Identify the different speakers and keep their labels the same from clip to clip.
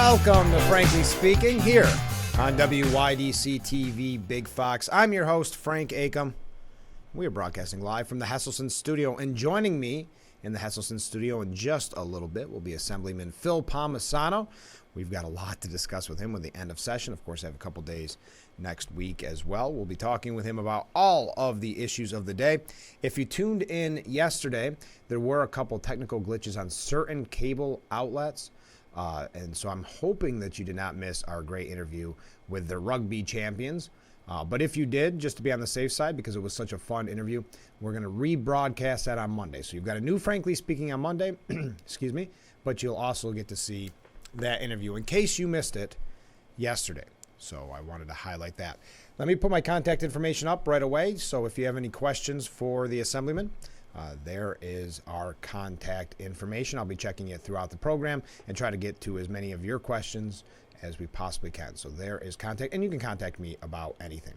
Speaker 1: Welcome to Frankly Speaking here on WYDC TV Big Fox. I'm your host, Frank Acom. We are broadcasting live from the Hesselson studio, and joining me in the Hesselson studio in just a little bit will be Assemblyman Phil Palmisano. We've got a lot to discuss with him with the end of session. Of course, I have a couple days next week as well. We'll be talking with him about all of the issues of the day. If you tuned in yesterday, there were a couple technical glitches on certain cable outlets. And so I'm hoping that you did not miss our great interview with the rugby champions. But if you did, just to be on the safe side, because it was such a fun interview, we're going to rebroadcast that on Monday. So you've got a new Frankly Speaking on Monday, excuse me, but you'll also get to see that interview in case you missed it yesterday. So I wanted to highlight that. Let me put my contact information up right away. So if you have any questions for the Assemblyman, there is our contact information. I'll be checking it throughout the program and try to get to as many of your questions as we possibly can. So there is contact, and you can contact me about anything.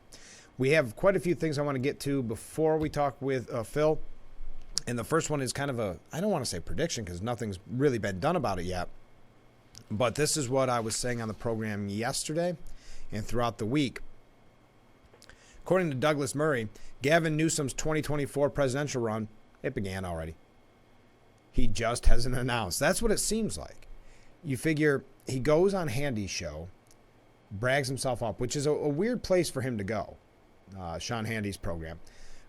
Speaker 1: We have quite a few things I want to get to before we talk with Phil. And the first one is kind of I don't want to say prediction because nothing's really been done about it yet. But this is what I was saying on the program yesterday and throughout the week. According to Douglas Murray, Gavin Newsom's 2024 presidential run, it began already. He just hasn't announced. That's what it seems like. You figure he goes on Handy's show, brags himself up, which is a weird place for him to go, Sean Handy's program.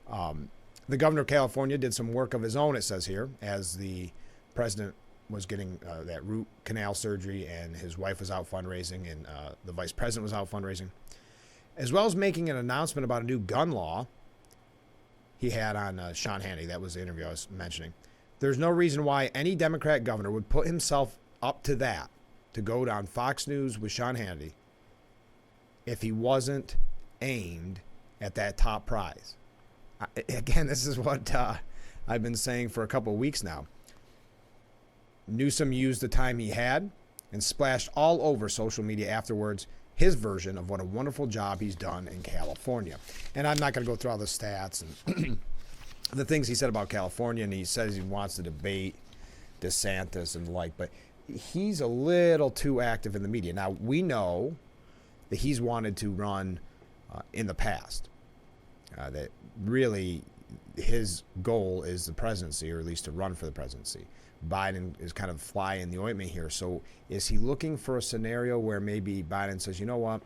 Speaker 1: The governor of California did some work of his own, it says here, as the president was getting that root canal surgery and his wife was out fundraising and the vice president was out fundraising, as well as making an announcement about a new gun law he had on Sean Hannity. That was the interview I was mentioning. There's no reason why any Democrat governor would put himself up to that, to go on Fox News with Sean Hannity, if he wasn't aimed at that top prize. Again, this is what I've been saying for a couple of weeks now. Newsom used the time he had and splashed all over social media afterwards his version of what a wonderful job he's done in California. And I'm not going to go through all the stats and the things he said about California, and he says he wants to debate DeSantis and the like, but he's a little too active in the media. Now, we know that he's wanted to run in the past, that really his goal is the presidency, or at least to run for the presidency. Biden is kind of fly in the ointment here. So is he looking for a scenario where maybe Biden says, you know what,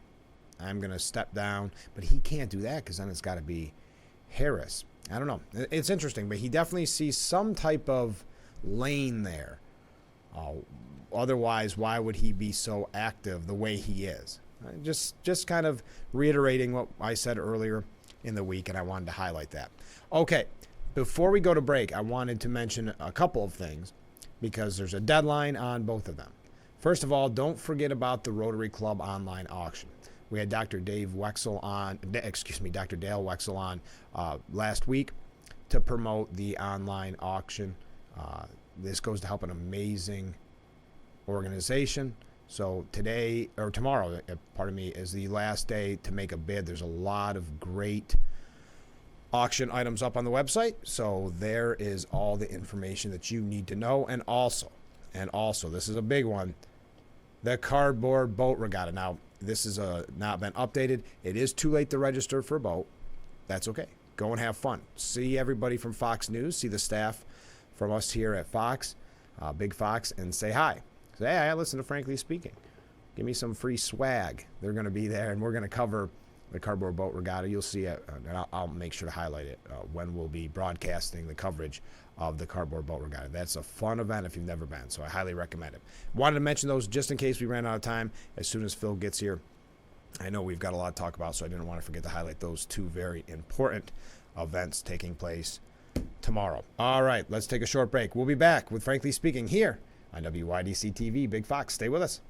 Speaker 1: I'm going to step down, but he can't do that because then it's got to be Harris. I don't know. It's interesting, but he definitely sees some type of lane there. Otherwise, why would he be so active the way he is? Just kind of reiterating what I said earlier in the week, and I wanted to highlight that. Okay, before we go to break, I wanted to mention a couple of things because there's a deadline on both of them. First of all, don't forget about the Rotary Club online auction. We had Dr. Dale Wexel on last week to promote the online auction. This goes to help an amazing organization. So tomorrow, is the last day to make a bid. There's a lot of great auction items up on the website. So there is all the information that you need to know. And also, this is a big one, the Cardboard Boat Regatta. Now, this is not been updated. It is too late to register for a boat. That's okay. Go and have fun. See everybody from Fox News. See the staff from us here at Fox, Big Fox, and say hi. Say, hey, I listen to Frankly Speaking. Give me some free swag. They're going to be there, and we're going to cover the Cardboard Boat Regatta. You'll see it, and I'll make sure to highlight it when we'll be broadcasting the coverage of the Cardboard Boat Regatta. That's a fun event if you've never been, so I highly recommend it. Wanted to mention those just in case we ran out of time as soon as Phil gets here. I know we've got a lot to talk about, so I didn't want to forget to highlight those two very important events taking place tomorrow. All right, let's take a short break. We'll be back with Frankly Speaking here on WYDC TV, Big Fox. Stay with us.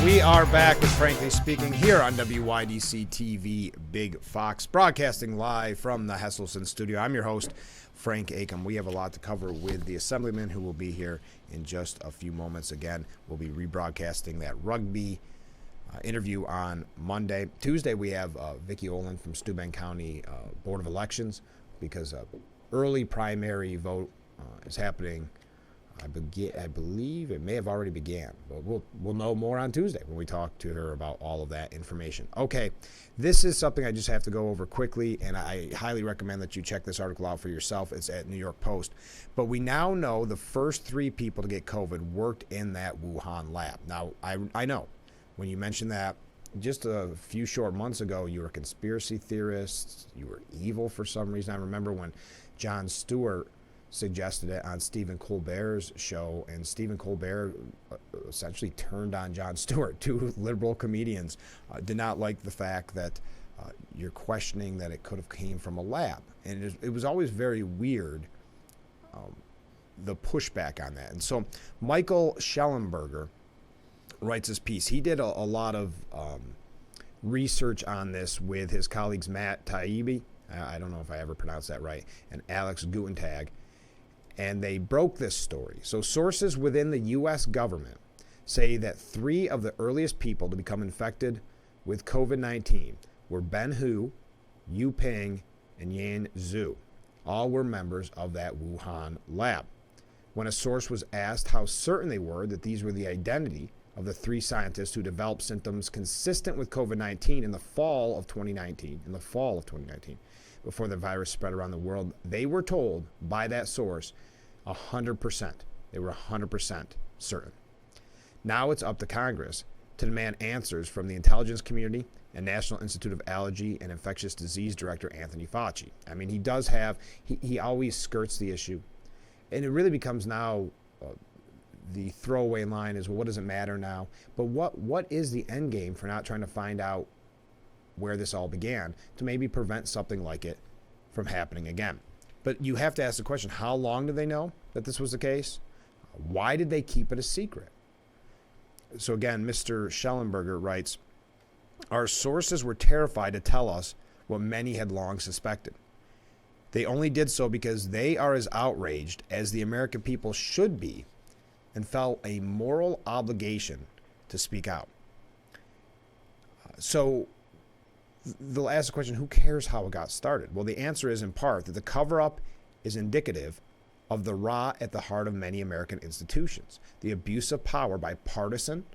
Speaker 1: We are back with Frankly Speaking here on WYDC TV, Big Fox, broadcasting live from the Hesselson studio. I'm your host, Frank Acom. We have a lot to cover with the Assemblyman, who will be here in just a few moments. Again, we'll be rebroadcasting that rugby interview on Monday. Tuesday, we have Vicki Olin from Steuben County Board of Elections, because early primary vote is happening. I believe it may have already began, but we'll know more on Tuesday when we talk to her about all of that information. Okay, this is something I just have to go over quickly, and I highly recommend that you check this article out for yourself. It's at New York Post. But we now know the first 3 people to get COVID worked in that Wuhan lab. Now, I know when you mentioned that just a few short months ago, you were conspiracy theorists, you were evil for some reason. I remember when Jon Stewart suggested it on Stephen Colbert's show, and Stephen Colbert essentially turned on Jon Stewart. 2 liberal comedians did not like the fact that you're questioning that it could have came from a lab, and it was always very weird, the pushback on that. And so Michael Shellenberger writes this piece. He did a lot of research on this with his colleagues Matt Taibbi, I don't know if I ever pronounced that right, and Alex Gutentag. And they broke this story. So sources within the U.S. government say that 3 of the earliest people to become infected with COVID-19 were Ben Hu, Yu Ping, and Yan Zhu. All were members of that Wuhan lab. When a source was asked how certain they were that these were the identity of the 3 scientists who developed symptoms consistent with COVID-19 in the fall of 2019, before the virus spread around the world, they were told by that source 100%. They were 100% certain. Now it's up to Congress to demand answers from the intelligence community and National Institute of Allergy and Infectious Disease Director Anthony Fauci. I mean, he always skirts the issue. And it really becomes now the throwaway line is, well, what does it matter now? But what is the end game for not trying to find out where this all began to maybe prevent something like it from happening again? But you have to ask the question, how long did they know that this was the case? Why did they keep it a secret? So again, Mr. Shellenberger writes, our sources were terrified to tell us what many had long suspected. They only did so because they are as outraged as the American people should be and felt a moral obligation to speak out. So they'll ask the question, who cares how it got started? Well, the answer is in part that the cover-up is indicative of the rot at the heart of many American institutions. The abuse of power by partisan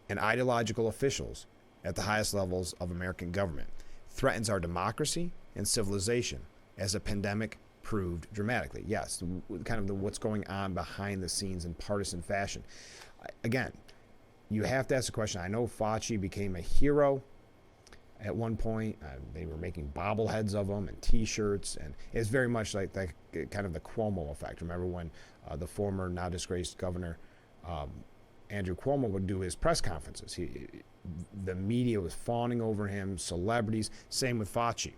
Speaker 1: and ideological officials at the highest levels of American government threatens our democracy and civilization, as a pandemic proved dramatically. Yes, kind of what's going on behind the scenes in partisan fashion. Again, you have to ask the question. I know Fauci became a hero at one point. They were making bobbleheads of him and T-shirts, and it's very much like that kind of the Cuomo effect. Remember when the former, now disgraced governor Andrew Cuomo would do his press conferences? The media was fawning over him, celebrities. Same with Fauci.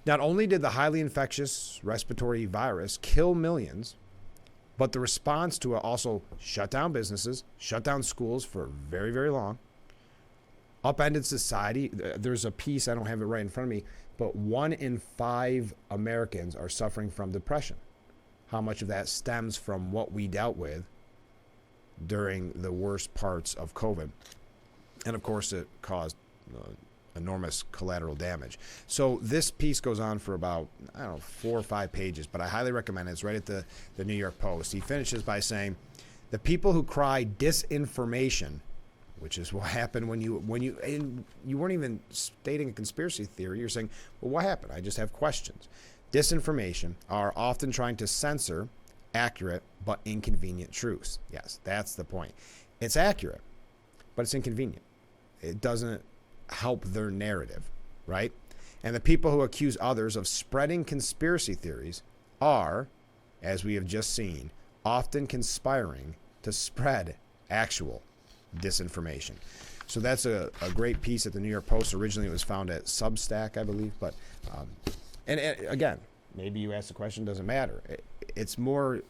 Speaker 1: Not only did the highly infectious respiratory virus kill millions, but the response to it also shut down businesses, shut down schools for very, very long, upended society. There's a piece, I don't have it right in front of me, but 1 in 5 Americans are suffering from depression. How much of that stems from what we dealt with during the worst parts of COVID? And of course, it caused enormous collateral damage. So this piece goes on for about, 4 or 5 pages, but I highly recommend it. It's right at the New York Post. He finishes by saying, the people who cry disinformation, which is what happened when you weren't even stating a conspiracy theory. You're saying, well, what happened? I just have questions. Disinformation are often trying to censor accurate but inconvenient truths. Yes, that's the point. It's accurate, but it's inconvenient. It doesn't help their narrative, right? And the people who accuse others of spreading conspiracy theories are, as we have just seen, often conspiring to spread actual disinformation. So that's a great piece at the New York Post. Originally it was found at Substack, I believe, but and again, maybe you ask the question, doesn't matter. It's more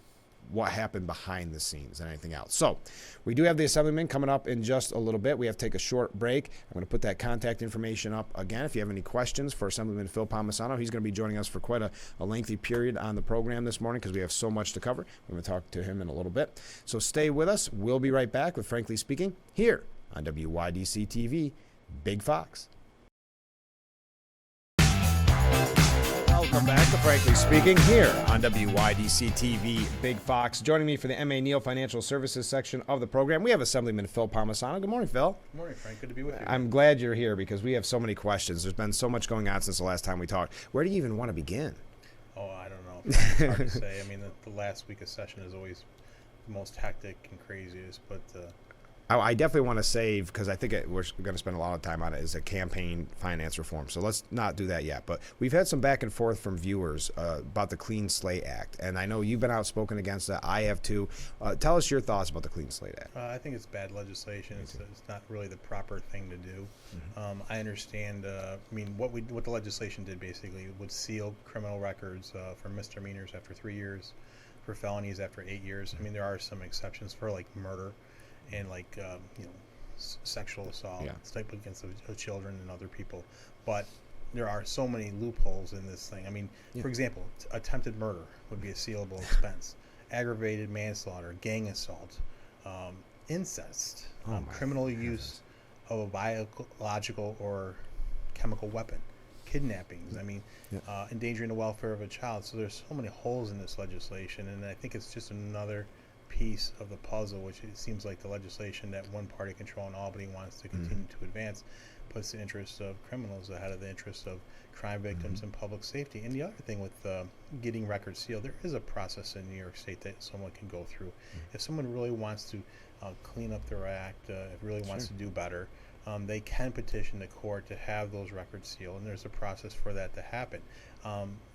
Speaker 1: what happened behind the scenes than anything else. So we do have the Assemblyman coming up in just a little bit. We have to take a short break. I'm going to put that contact information up again. If you have any questions for Assemblyman Phil Palmisano, he's going to be joining us for quite a lengthy period on the program this morning because we have so much to cover. We're going to talk to him in a little bit. So stay with us. We'll be right back with Frankly Speaking here on WYDC TV, Big Fox. Welcome Welcome back to Frankly Speaking here on WYDC TV Big Fox. Joining me for the M.A. Neal Financial Services section of the program, we have Assemblyman Phil Palmisano. Good morning, Phil.
Speaker 2: Good morning, Frank. Good to be with you.
Speaker 1: I'm glad you're here because we have so many questions. There's been so much going on since the last time we talked. Where do you even want to begin?
Speaker 2: Oh, I don't know. It's hard to say. I mean, the last week of session is always the most hectic and craziest, but
Speaker 1: I definitely want to save, because I think we're going to spend a lot of time on it, is a campaign finance reform. So let's not do that yet. But we've had some back and forth from viewers about the Clean Slate Act. And I know you've been outspoken against that. I have too. Tell us your thoughts about the Clean Slate Act.
Speaker 2: I think it's bad legislation. It's not really the proper thing to do. I understand. What the legislation did basically would seal criminal records for misdemeanors after 3 years, for felonies after 8 years. I mean, there are some exceptions for like murder and like sexual assault, type against children and other people, but there are so many loopholes in this thing. I mean, for example, attempted murder would be a sealable offense, aggravated manslaughter, gang assault, incest, criminal use of a biological or chemical weapon, kidnappings. I mean, endangering the welfare of a child. So there's so many holes in this legislation, and I think it's just another piece of the puzzle, which it seems like the legislation that one party control in Albany wants to continue to advance puts the interests of criminals ahead of the interests of crime victims and public safety. And the other thing with getting records sealed, there is a process in New York State that someone can go through. If someone really wants to clean up their act, really wants to do better, they can petition the court to have those records sealed, and there's a process for that to happen.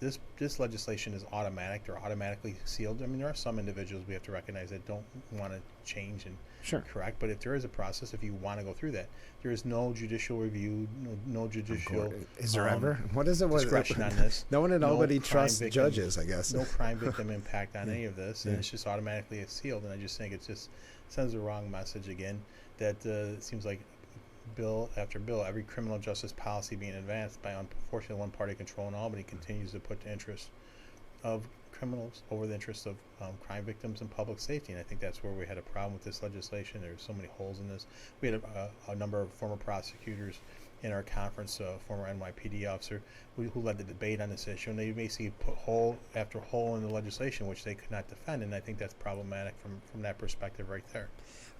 Speaker 2: This legislation is automatic. They're automatically sealed. I mean, there are some individuals we have to recognize that don't want to change and correct, but if there is a process, if you want to go through that, there is no judicial review, no judicial
Speaker 1: is there ever? What is it?
Speaker 2: Discretion on this.
Speaker 1: No one in Albany trusts judges, I guess.
Speaker 2: No crime victim impact on any of this, and it's just automatically sealed. And I just think it just sends the wrong message again. That it seems like bill after bill, every criminal justice policy being advanced by unfortunately one party control in Albany continues to put the interest of criminals over the interest of crime victims and public safety. And I think that's where we had a problem with this legislation. There's so many holes in this. We had a number of former prosecutors in our conference, former NYPD officer who led the debate on this issue, and they basically put hole after hole in the legislation which they could not defend, and I think that's problematic from that perspective right there.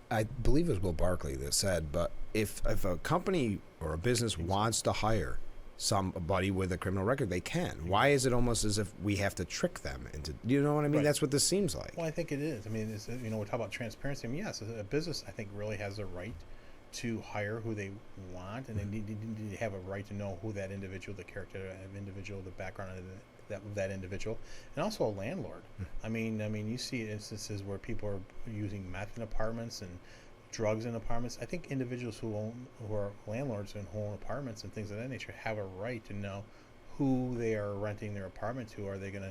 Speaker 1: I believe it was Will Barkley that said, but if a company or a business wants to hire somebody with a criminal record, they can. Why is it almost as if we have to trick them into, you know what I mean? That's what this seems like.
Speaker 2: Well, I think it is. I mean, we talk about transparency. I mean, yes, a business, I think, really has a right to hire who they want, and they need to have a right to know who that individual, the character of individual, the background of that individual, and also a landlord. I mean, you see instances where people are using meth in apartments and drugs in apartments. I think individuals who are landlords and who own apartments and things of that nature have a right to know who they are renting their apartment to. Are they going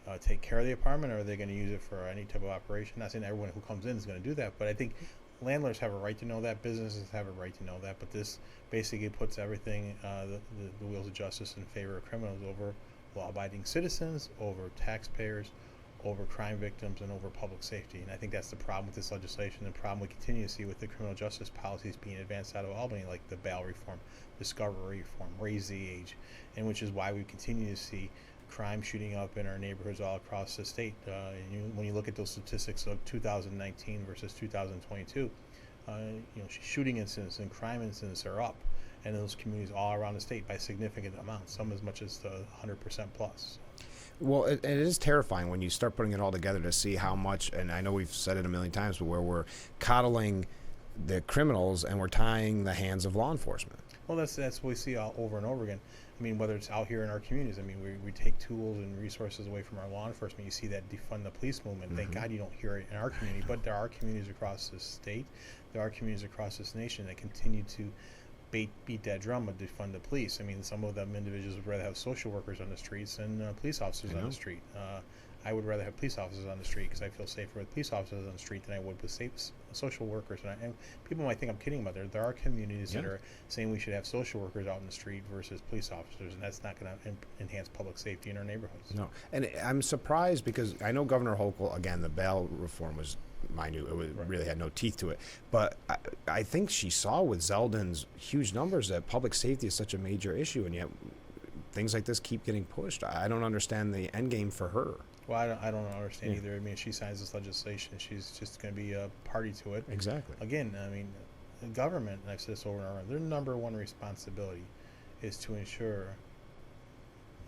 Speaker 2: to take care of the apartment, or are they going to use it for any type of operation? Not saying everyone who comes in is going to do that, but I think landlords have a right to know that, businesses have a right to know that, but this basically puts everything, the wheels of justice in favor of criminals over law-abiding citizens, over taxpayers, over crime victims, and over public safety. And I think that's the problem with this legislation, the problem we continue to see with the criminal justice policies being advanced out of Albany, like the bail reform, discovery reform, raise the age, and which is why we continue to see crime shooting up in our neighborhoods all across the state. When you look at those statistics of 2019 versus 2022, shooting incidents and crime incidents are up in those communities all around the state by significant amounts, some as much as 100% plus.
Speaker 1: Well, it is terrifying when you start putting it all together to see how much, and I know we've said it a million times, but where we're coddling the criminals and we're tying the hands of law enforcement.
Speaker 2: Well, that's what we see all over and over again. I mean, whether it's out here in our communities, I mean, we take tools and resources away from our law enforcement. You see that defund the police movement. Thank God you don't hear it in our community, but there are communities across this state, there are communities across this nation that continue to beat that drum of defund the police. I mean, some of them individuals would rather have social workers on the streets than police officers on the street. I would rather have police officers on the street because I feel safer with police officers on the street than I would with social workers. And people might think I'm kidding about that. There are communities that are saying we should have social workers out in the street versus police officers, and that's not going to enhance public safety in our neighborhoods.
Speaker 1: No, and I'm surprised because I know Governor Hochul, again, the bail reform was minute. It really had no teeth to it. But I think she saw with Zeldin's huge numbers that public safety is such a major issue, and yet things like this keep getting pushed. I don't understand the end game for her.
Speaker 2: Well, I don't understand
Speaker 1: Yeah.
Speaker 2: either. I mean, if she signs this legislation, she's just going to be a party to it.
Speaker 1: Exactly.
Speaker 2: Again, I mean, the government, and I've said this over and over, their number one responsibility is to ensure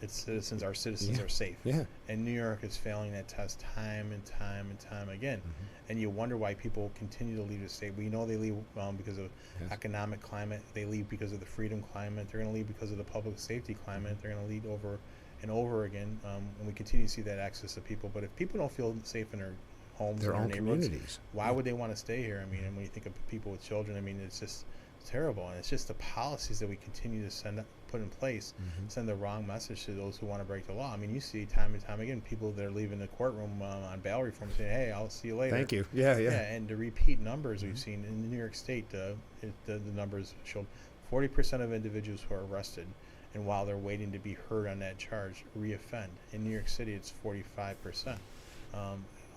Speaker 2: its citizens, our citizens,
Speaker 1: Yeah.
Speaker 2: are safe.
Speaker 1: Yeah.
Speaker 2: And New York is failing that test time and time and time again. And you wonder why people continue to leave the state. We know they leave because of
Speaker 1: Yes.
Speaker 2: economic climate. They leave because of the freedom climate. They're going to leave because of the public safety climate. They're going to leave over and over again. And we continue to see that access to people. But if people don't feel safe in their homes,
Speaker 1: Their
Speaker 2: in their
Speaker 1: own
Speaker 2: neighborhoods,
Speaker 1: communities.
Speaker 2: why would they want to stay here? I mean, and when you think of people with children, I mean, it's just terrible. And it's just the policies that we continue to put in place send the wrong message to those who want to break the law. I mean, you see time and time again people that are leaving the courtroom on bail reform saying, "Hey, I'll see you later."
Speaker 1: Thank you. Yeah.
Speaker 2: Yeah, and the repeat numbers we've seen in New York State, the numbers showed 40% of individuals who are arrested, and while they're waiting to be heard on that charge, reoffend. In New York City, it's 45%.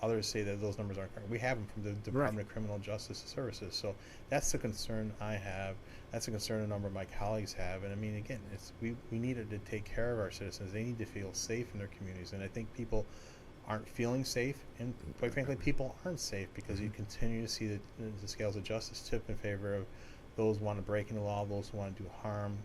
Speaker 2: Others say that those numbers aren't correct. We have them from the Department of Criminal Justice Services. So that's the concern I have. That's a concern a number of my colleagues have. And I mean, again, we needed to take care of our citizens. They need to feel safe in their communities. And I think people aren't feeling safe. And quite frankly, people aren't safe because you continue to see the scales of justice tip in favor of those who want to break into the law, those who want to do harm,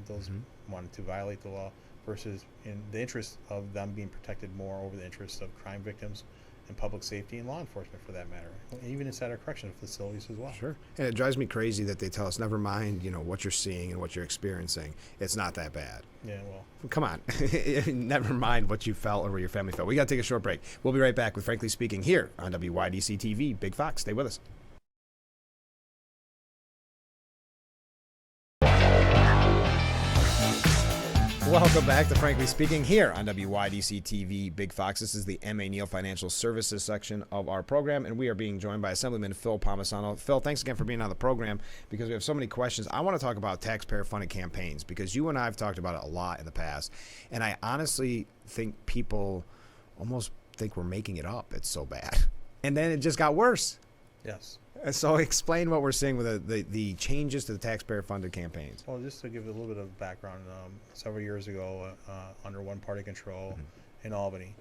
Speaker 2: those who want to violate the law, versus in the interest of them being protected more over the interest of crime victims and public safety and law enforcement, for that matter, even inside our correctional facilities as well.
Speaker 1: Sure. And it drives me crazy that they tell us, never mind, what you're seeing and what you're experiencing. It's not that bad.
Speaker 2: Yeah, well,
Speaker 1: Come on. Never mind what you felt or what your family felt. We got to take a short break. We'll be right back with Frankly Speaking here on WYDC TV. Big Fox. Stay with us. Welcome back to Frankly Speaking here on WYDC TV Big Fox. This is the M.A. Neal Financial Services section of our program, and we are being joined by Assemblyman Phil Palmisano. Phil, thanks again for being on the program because we have so many questions. I want to talk about taxpayer-funded campaigns because you and I have talked about it a lot in the past, and I honestly think people almost think we're making it up. It's so bad. And then it just got worse.
Speaker 2: yes.
Speaker 1: So explain what we're seeing with the changes to the taxpayer-funded campaigns.
Speaker 2: Well, just to give a little bit of background, several years ago, under one-party control in Albany,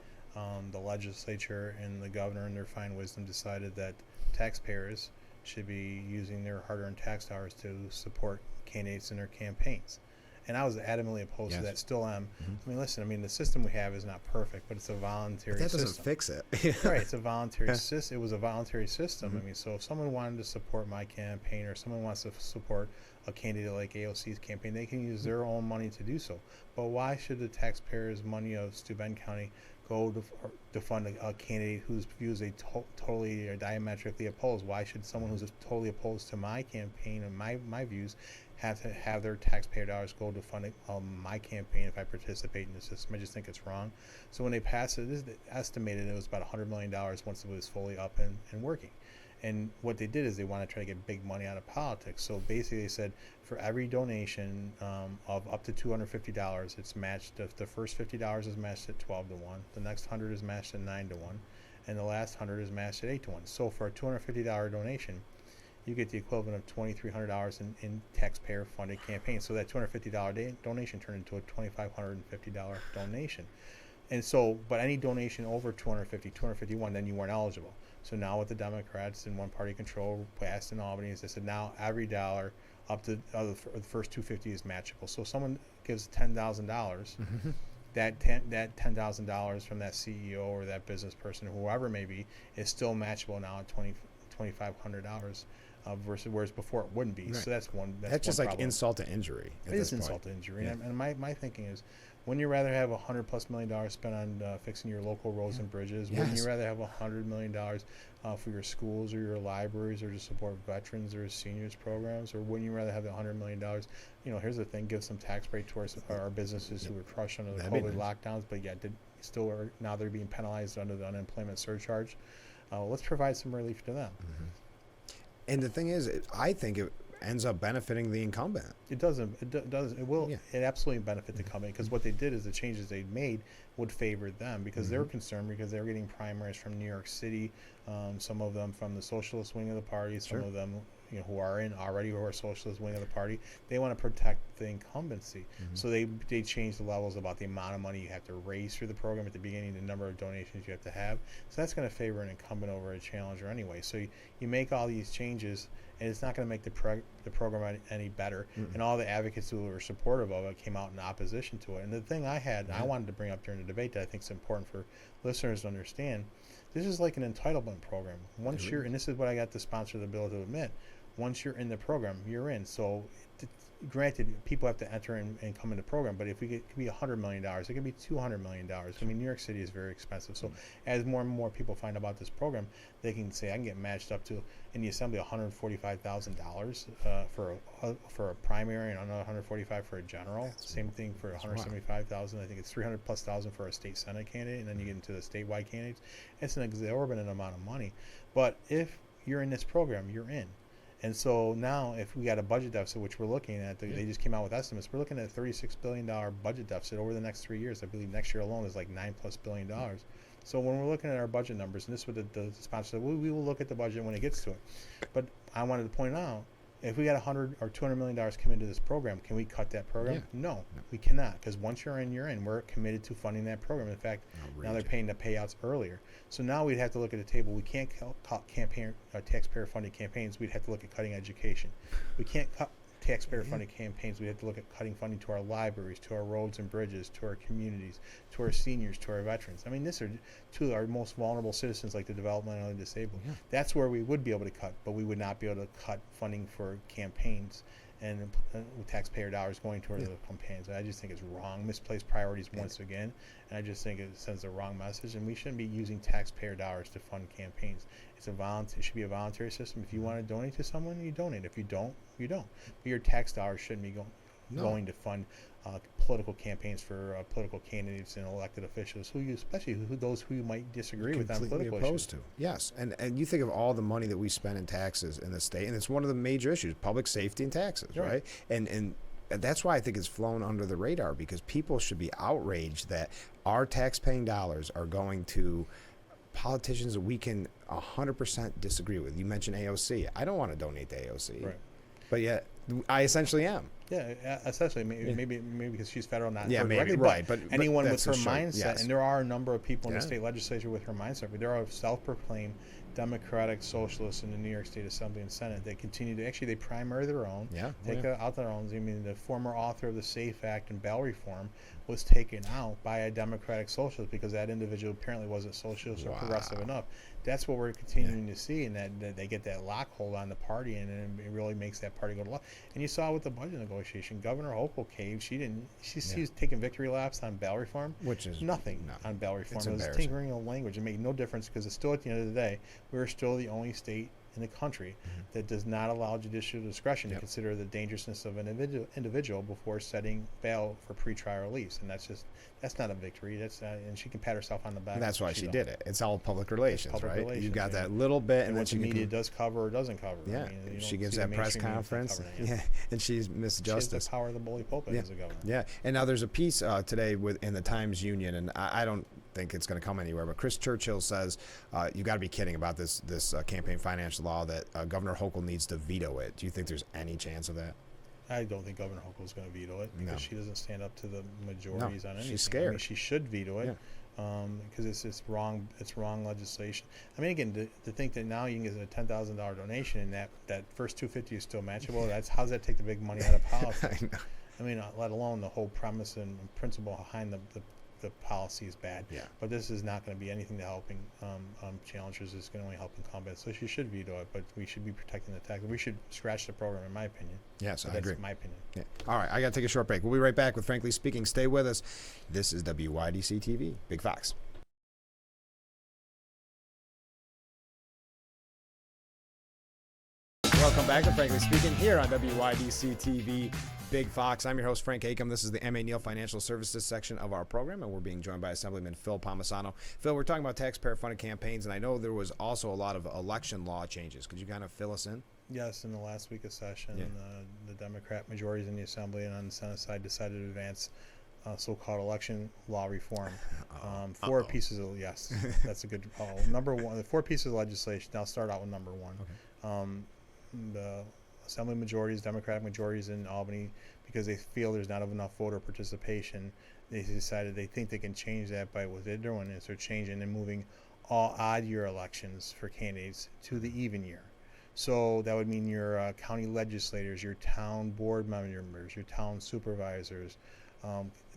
Speaker 2: the legislature and the governor, in their fine wisdom, decided that taxpayers should be using their hard-earned tax dollars to support candidates in their campaigns. And I was adamantly opposed to that, still am. I mean, listen, the system we have is not perfect, but it's a voluntary
Speaker 1: That doesn't
Speaker 2: system.
Speaker 1: fix it.
Speaker 2: Right, it's a voluntary system. It was a voluntary system. So if someone wanted to support my campaign or someone wants to support a candidate like AOC's campaign, they can use their own money to do so. But why should the taxpayers' money of Steuben County go to fund a candidate whose views they totally or diametrically opposed? Why should someone who's totally opposed to my campaign and my views have to have their taxpayer dollars go to fund my campaign if I participate in the system? I just think it's wrong. So when they passed it, estimated it was about $100 million once it was fully up and working. And what they did is they wanted to try to get big money out of politics. So basically they said for every donation of up to $250, it's matched. The first $50 is matched at 12 to 1. The next 100 is matched at 9 to 1. And the last 100 is matched at 8 to 1. So for a $250 donation, you get the equivalent of $2,300 in taxpayer-funded campaigns. So that $250 donation turned into a $2,550 donation. And so, but any donation over 251, then you weren't eligible. So now what the Democrats in one-party control passed in Albany is they said now every dollar up to the first 250 is matchable. So if someone gives $10,000, that $10,000 from that CEO or that business person, whoever it may be, is still matchable now at $2,500. Versus whereas before it wouldn't be. Right. So that's one. That's
Speaker 1: just
Speaker 2: one
Speaker 1: like
Speaker 2: problem.
Speaker 1: Insult to injury.
Speaker 2: It is insult to injury. Yeah. And my thinking is, wouldn't you rather have $100+ million spent on fixing your local roads and bridges? Yes. Wouldn't you rather have $100 million for your schools or your libraries or to support veterans or seniors programs? Or wouldn't you rather have the $100 million? Here's the thing: give some tax break to our businesses who were crushed under the COVID lockdowns, but yet still are now they're being penalized under the unemployment surcharge. Let's provide some relief to them.
Speaker 1: And the thing is, I think it ends up benefiting the incumbent.
Speaker 2: It doesn't. It will. Yeah. It absolutely benefit the incumbent because what they did is the changes they made would favor them because they were concerned because they were getting primaries from New York City, some of them from the socialist wing of the party, some of them who are in already who are socialist wing of the party. They want to protect the incumbency. So they changed the levels about the amount of money you have to raise through the program at the beginning, the number of donations you have to have. So that's going to favor an incumbent over a challenger anyway. So you make all these changes, and it's not going to make the program any better. And all the advocates who were supportive of it came out in opposition to it. And the thing I wanted to bring up during the debate that I think is important for listeners to understand, this is like an entitlement program. Once you're, and this is what I got the sponsor of the bill to admit, once you're in the program, you're in. So granted, people have to enter and come in the program, but if we get, it could be $100 million, it could be $200 million. I mean, New York City is very expensive. So as more and more people find about this program, they can say, I can get matched up to, in the assembly, $145,000 for a primary, and another $145,000 for a general. Same thing for $175,000. I think it's $300,000+ for a state Senate candidate, and then you get into the statewide candidates. It's an exorbitant amount of money. But if you're in this program, you're in. And so now, if we got a budget deficit, which we're looking at, they just came out with estimates, we're looking at a $36 billion budget deficit over the next 3 years. I believe next year alone is like $9+ billion. So when we're looking at our budget numbers, and this is what the sponsor said, we will look at the budget when it gets to it. But I wanted to point out, if we got $100 or $200 million come into this program, can we cut that program? No, we cannot, because once you're in, you're in. We're committed to funding that program. In fact, now they're paying the payouts earlier. So now we'd have to look at the table. We can't cut taxpayer-funded campaigns. We'd have to look at cutting education. We can't cut taxpayer-funded campaigns. We have to look at cutting funding to our libraries, to our roads and bridges, to our communities, to our seniors, to our veterans. I mean, these are two of our most vulnerable citizens, like the developmentally disabled. That's where we would be able to cut, but we would not be able to cut funding for campaigns and with taxpayer dollars going toward the campaigns. I just think it's wrong, misplaced priorities once again, and I just think it sends the wrong message, and we shouldn't be using taxpayer dollars to fund campaigns. It should be a voluntary system. If you want to donate to someone, you donate. If you don't, you don't. But your tax dollars shouldn't be going to fund political campaigns for political candidates and elected officials, especially those who you might disagree with on political
Speaker 1: opposed
Speaker 2: issues.
Speaker 1: To. Yes, and you think of all the money that we spend in taxes in the state, and it's one of the major issues, public safety and taxes, right? And that's why I think it's flown under the radar, because people should be outraged that our tax-paying dollars are going to politicians that we can 100% disagree with. You mentioned AOC. I don't want to donate to AOC, but yet I essentially am.
Speaker 2: Yeah, essentially, maybe because she's federal, not
Speaker 1: maybe,
Speaker 2: right.
Speaker 1: But
Speaker 2: anyone with her mindset,
Speaker 1: yes.
Speaker 2: And there are a number of people in the state legislature with her mindset. But there are self-proclaimed Democratic socialists in the New York State Assembly and Senate. They continue to they primary their own, take out their own. I mean, the former author of the SAFE Act and bail reform was taken out by a Democratic socialist because that individual apparently wasn't socialist or progressive enough. That's what we're continuing to see, and that they get that lock hold on the party, and it really makes that party go to law. And you saw with the budget negotiation, Governor Hochul caved. She's taking victory laps on bail reform,
Speaker 1: which is
Speaker 2: nothing on bail reform.
Speaker 1: It's
Speaker 2: it was tinkering of language. It made no difference because it's still, at the end of the day, we're still the only state in the country that does not allow judicial discretion to consider the dangerousness of an individual before setting bail for pretrial release, and that's not a victory. And she can pat herself on the back.
Speaker 1: And that's why she did it. It's all public relations, right? You got that
Speaker 2: little
Speaker 1: little bit,
Speaker 2: and what the media does cover or doesn't cover.
Speaker 1: Yeah,
Speaker 2: I mean,
Speaker 1: she gives that press conference. And she's Miss Justice.
Speaker 2: She has the power of the bully pulpit as a governor.
Speaker 1: Yeah, and now there's a piece today in the Times Union, and I don't think it's going to come anywhere, but Chris Churchill says you got to be kidding about this campaign finance law that Governor Hochul needs to veto it. Do you think there's any chance of that?
Speaker 2: I don't think Governor Hochul is going to veto it because she doesn't stand up to the majorities on anything.
Speaker 1: She's scared.
Speaker 2: I mean, she should veto it because it's wrong. It's wrong legislation. I mean, again, to think that now you can get a $10,000 donation and that first $250 is still matchable. How does that take the big money out of politics? I mean, let alone the whole premise and principle behind the policy is bad. But this is not going to be anything to helping challengers. It's going to only help incumbents. So she should veto it, but we should be protecting the tax. We should scratch the program, in my opinion.
Speaker 1: Yes, I
Speaker 2: agree.
Speaker 1: That's
Speaker 2: my opinion.
Speaker 1: Yeah. All right, I got to take a short break. We'll be right back with Frankly Speaking. Stay with us. This is WYDC TV, Big Fox. Welcome back to Frankly Speaking here on WYDC TV, Big Fox. I'm your host, Frank Acom. This is the M.A. Neal Financial Services section of our program, and we're being joined by Assemblyman Phil Palmisano. Phil, we're talking about taxpayer-funded campaigns, and I know there was also a lot of election law changes. Could you kind of fill us in?
Speaker 2: Yes, in the last week of session, the Democrat majorities in the Assembly and on the Senate side decided to advance so-called election law reform. Four pieces of, that's a good number one. The four pieces of legislation. I'll start out with number one. Okay. The assembly majorities, Democratic majorities in Albany, because they feel there's not enough voter participation. They decided they think they can change that by what they're doing is they're changing and moving all odd year elections for candidates to the even year. So that would mean your county legislators, your town board members, your town supervisors,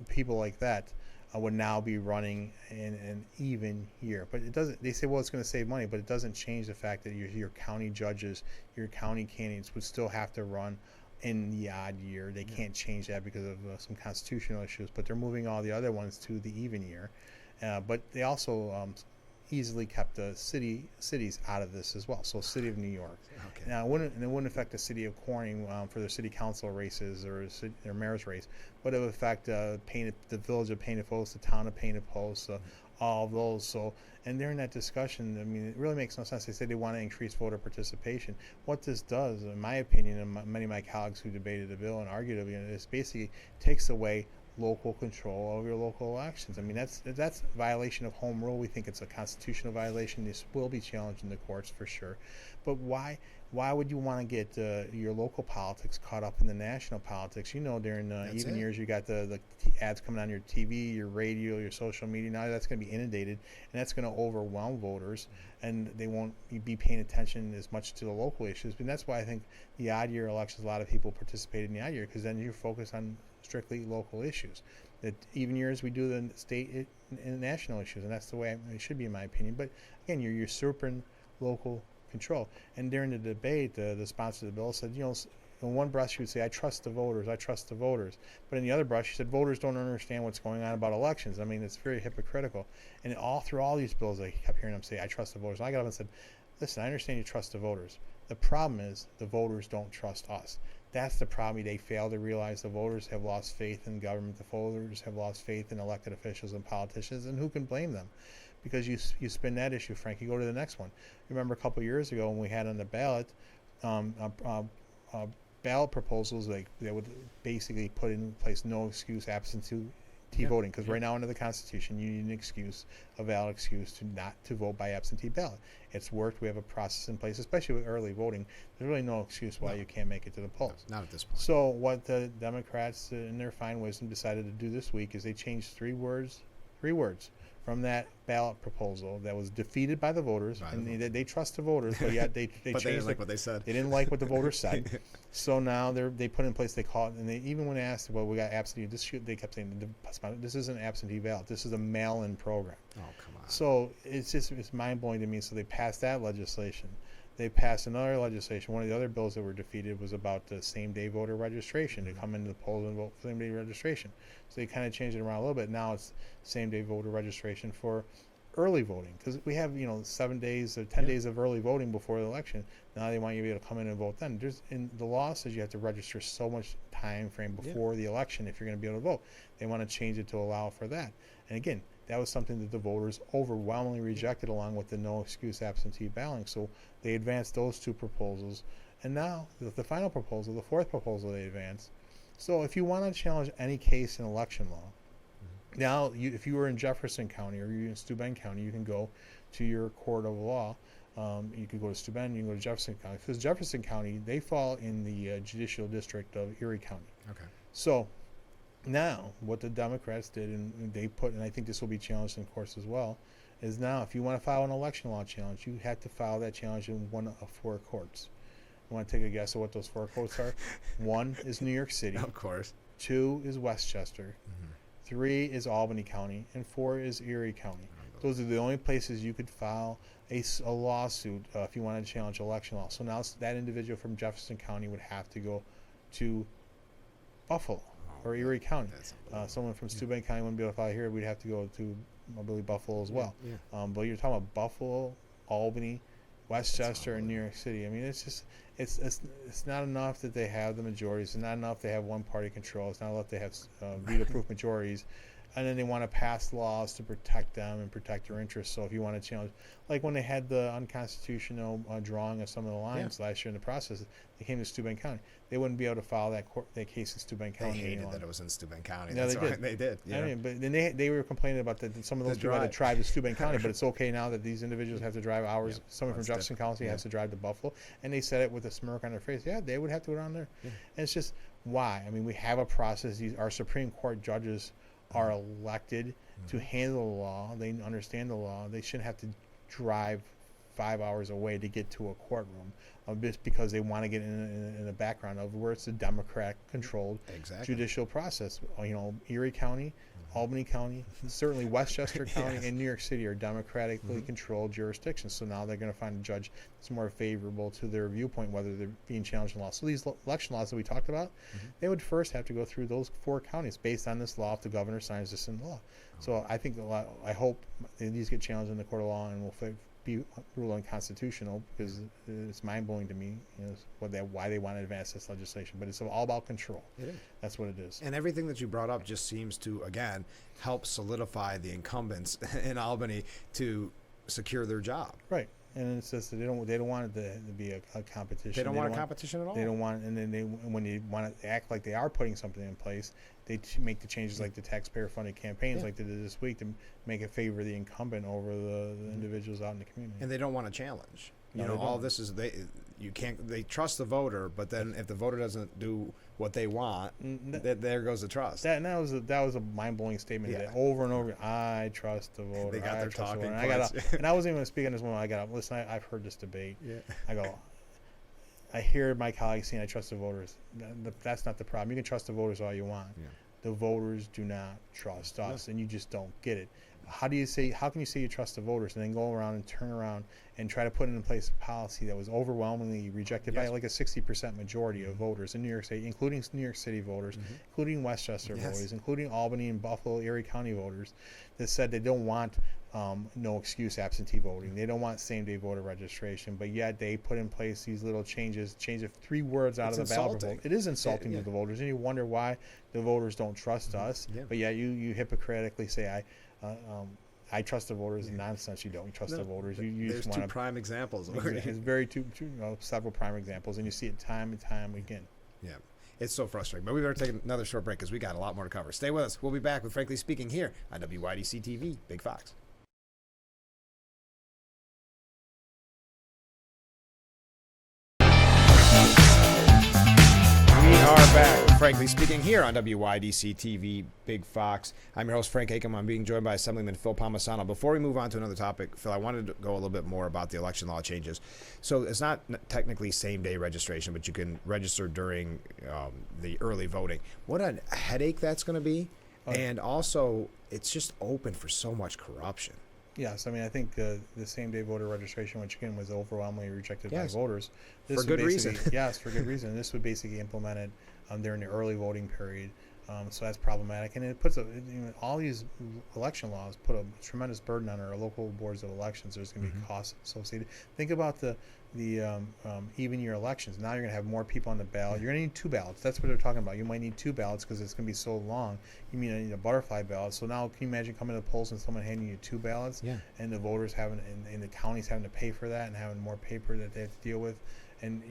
Speaker 2: people like that would now be running in an even year. But it doesn't. They say, well, it's going to save money, but it doesn't change the fact that your county judges, your county candidates would still have to run in the odd year. They can't change that because of some constitutional issues. But they're moving all the other ones to the even year. But they also easily kept the cities out of this as well. So City of New York.
Speaker 1: Okay.
Speaker 2: Now, it wouldn't affect the City of Corning for their city council races or their mayor's race, but it would affect the village of Painted Post, the town of Painted Post, all of those. So, and during that discussion, I mean, it really makes no sense. They say they want to increase voter participation. What this does, in my opinion, and many of my colleagues who debated the bill and argued it, is basically takes away local control of your local elections. I mean, that's a violation of home rule. We think it's a constitutional violation. This will be challenged in the courts for sure. But why would you want to get your local politics caught up in the national politics? You know, during even years, you got the ads coming on your TV, your radio, your social media. Now that's going to be inundated, and that's going to overwhelm voters, and they won't be paying attention as much to the local issues. And that's why I think the odd year elections, a lot of people participated in the odd year, because then you're focused on strictly local issues. That even years we do the state and national issues, and that's the way it should be, in my opinion. But again, you're usurping local control. And during the debate, the sponsor of the bill said, you know, in one breath she would say, I trust the voters, I trust the voters. But in the other breath, she said, voters don't understand what's going on about elections. I mean, it's very hypocritical. And all through all these bills, I kept hearing them say, I trust the voters. And I got up and said, listen, I understand you trust the voters. The problem is the voters don't trust us. That's the problem. They fail to realize the voters have lost faith in government. The voters have lost faith in elected officials and politicians, and who can blame them? Because you spin that issue, Frank, you go to the next one. Remember a couple of years ago when we had on the ballot ballot proposals that would basically put in place no excuse absentee voting, because right now under the Constitution you need an excuse, a valid excuse to not to vote by absentee ballot. It's worked. We have a process in place, especially with early voting. There's really no excuse why you can't make it to the polls.
Speaker 1: Not at this point.
Speaker 2: So what the Democrats, in their fine wisdom, decided to do this week is they changed three words from that ballot proposal that was defeated by the voters, they trust the voters, but yet they
Speaker 1: but
Speaker 2: changed.
Speaker 1: They didn't like what they said.
Speaker 2: They didn't like what the voters said. So now they put in place. They call it, and they even when asked, well, we got absentee. They kept saying this isn't an absentee ballot. This is a mail-in program.
Speaker 1: Oh, come on.
Speaker 2: So it's mind blowing to me. So they passed that legislation. They passed another legislation. One of the other bills that were defeated was about the same-day voter registration, to come into the polls and vote for same-day registration. So they kind of changed it around a little bit. Now it's same-day voter registration for early voting, because we have 7 days or 10 days of early voting before the election. Now they want you to be able to come in and vote then. The law says you have to register so much time frame before the election if you're going to be able to vote. They want to change it to allow for that. And again, that was something that the voters overwhelmingly rejected, along with the no excuse absentee balloting. So they advanced those two proposals. And now the final proposal, the fourth proposal they advanced. So if you want to challenge any case in election law, now if you were in Jefferson County or you're in Steuben County, you can go to your court of law. You can go to Steuben, you can go to Jefferson County. Because Jefferson County, they fall in the judicial district of Erie County.
Speaker 1: Okay.
Speaker 2: So now what the Democrats did, and they put, and I think this will be challenged in courts as well, is now if you want to file an election law challenge, you have to file that challenge in one of four courts. You want to take a guess at what those four courts are? One is New York City.
Speaker 1: Of course.
Speaker 2: 2 is Westchester. 3 is Albany County, and 4 is Erie County. Those are the only places you could file a lawsuit if you wanted to challenge election law. So now that individual from Jefferson County would have to go to Buffalo or Erie County. Someone from Steuben County wouldn't be able to file here. We'd have to go to, I believe, Buffalo as well. But you're talking about Buffalo, Albany, Westchester, and New York City. I mean, it's just it's not enough that they have the majorities. It's not enough they have one party control. It's not enough they have veto-proof majorities. and then they want to pass laws to protect them and protect their interests. So if you want to challenge, like when they had the unconstitutional drawing of some of the lines last year in the process, they came to Steuben County. They wouldn't be able to file that case in Steuben County.
Speaker 1: They hated that it was in Steuben County.
Speaker 2: No,
Speaker 1: That's
Speaker 2: they did.
Speaker 1: They did. Yeah.
Speaker 2: I mean, but then they were complaining about that some of those people had to drive to Steuben County, but it's okay now that these individuals have to drive hours. Someone from Jefferson County has to drive to Buffalo, and they said it with a smirk on their face. Yeah, they would have to go down there, and it's just why. I mean, we have a process. Our Supreme Court judges are elected to handle the law. They understand the law. They shouldn't have to drive 5 hours away to get to a courtroom just because they want to get in the background of where it's a Democrat-controlled judicial process. You know, Erie County, Albany County, certainly Westchester County, and New York City are democratically controlled jurisdictions. So now they're going to find a judge that's more favorable to their viewpoint, whether they're being challenged in law. So these election laws that we talked about, they would first have to go through those 4 counties based on this law if the governor signs this into law. So I think I hope these get challenged in the court of law and will be ruled unconstitutional, because it's mind-blowing to me, you know, why they want to advance this legislation. But it's all about control. It is. That's what it is.
Speaker 1: And everything that you brought up just seems to, again, help solidify the incumbents in Albany to secure their job.
Speaker 2: Right. And it's just that they don't want it to be a competition.
Speaker 1: They don't want a competition at all.
Speaker 2: They don't want, and then when they want to act like they are putting something in place, they make the changes like the taxpayer-funded campaigns like they did this week to make it favor the incumbent over the individuals out in the community.
Speaker 1: And they don't want a challenge. You know, all this is they trust the voter, but then if the voter doesn't do what they want, there goes the trust.
Speaker 2: That was a mind-blowing statement. That over and over, I trust the voter.
Speaker 1: They got their talking points.
Speaker 2: And I wasn't even speaking this moment. I got up. Listen, I've heard this debate. I go, I hear my colleagues saying I trust the voters. That's not the problem. You can trust the voters all you want. The voters do not trust us, and you just don't get it. How can you say you trust the voters and then go around and turn around and try to put in place a policy that was overwhelmingly rejected by like a 60% majority of voters in New York State, including New York City voters, including Westchester voters, including Albany and Buffalo, Erie County voters, that said they don't want no excuse absentee voting. They don't want same-day voter registration, but yet they put in place these little change of 3 words out of the ballot vote. It is insulting to the voters, and you wonder why the voters don't trust us. But yeah, you hypocritically say I trust the voters. Nonsense. You don't trust the voters. You
Speaker 1: there's
Speaker 2: just
Speaker 1: 2 prime examples.
Speaker 2: It's very several prime examples, and you see it time and time again.
Speaker 1: Yeah. It's so frustrating. But we better take another short break because we got a lot more to cover. Stay with us. We'll be back with Frankly Speaking here on WYDC TV, Big Fox. We are back with Frankly Speaking here on WYDC TV, Big Fox. I'm your host, Frank Acom. I'm being joined by Assemblyman Phil Palmisano. Before we move on to another topic, Phil, I wanted to go a little bit more about the election law changes. So it's not technically same-day registration, but you can register during the early voting. What a headache that's going to be. And also, it's just open for so much corruption.
Speaker 2: Yes, I mean, I think the same-day voter registration, which again was overwhelmingly rejected by voters.
Speaker 1: For good reason.
Speaker 2: Yes, for good reason. This would basically implement it during the early voting period. So that's problematic. And it puts all these election laws put a tremendous burden on our local boards of elections. There's going to be costs associated. Think about the even year elections. Now you're going to have more people on the ballot. You're going to need 2 ballots. That's what they're talking about. You might need 2 ballots because it's going to be so long. You need a butterfly ballot. So now can you imagine coming to the polls and someone handing you 2 ballots and the voters having and the counties having to pay for that and having more paper that they have to deal with. And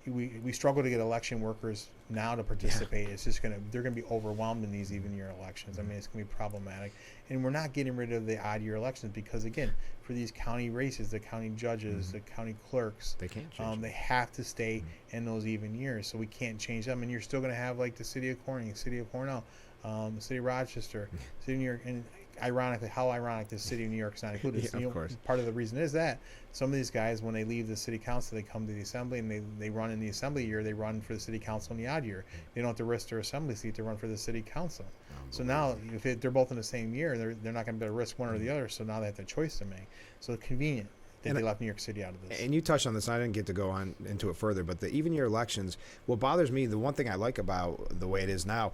Speaker 2: we struggle to get election workers now to participate. It's just they're gonna be overwhelmed in these even year elections. I mean, it's gonna be problematic, and we're not getting rid of the odd year elections because again, for these county races, the county judges, the county clerks,
Speaker 1: they can't change.
Speaker 2: They have to stay in those even years, so we can't change them. And you're still gonna have like the city of Corning, city of Cornell, the city of Rochester, city of New York, and ironically, how ironic the city of New York is not included.
Speaker 1: Of course.
Speaker 2: Part of the reason is that some of these guys, when they leave the city council, they come to the assembly and they run in the assembly year, they run for the city council in the odd year. They don't have to risk their assembly seat to run for the city council. So now, if they're both in the same year, they're not going to be able to risk one or the other. So now they have the choice to make. So it's convenient that they left New York City out of this.
Speaker 1: And you touched on this, and I didn't get to go on into it further, but the even year elections, what bothers me, the one thing I like about the way it is now,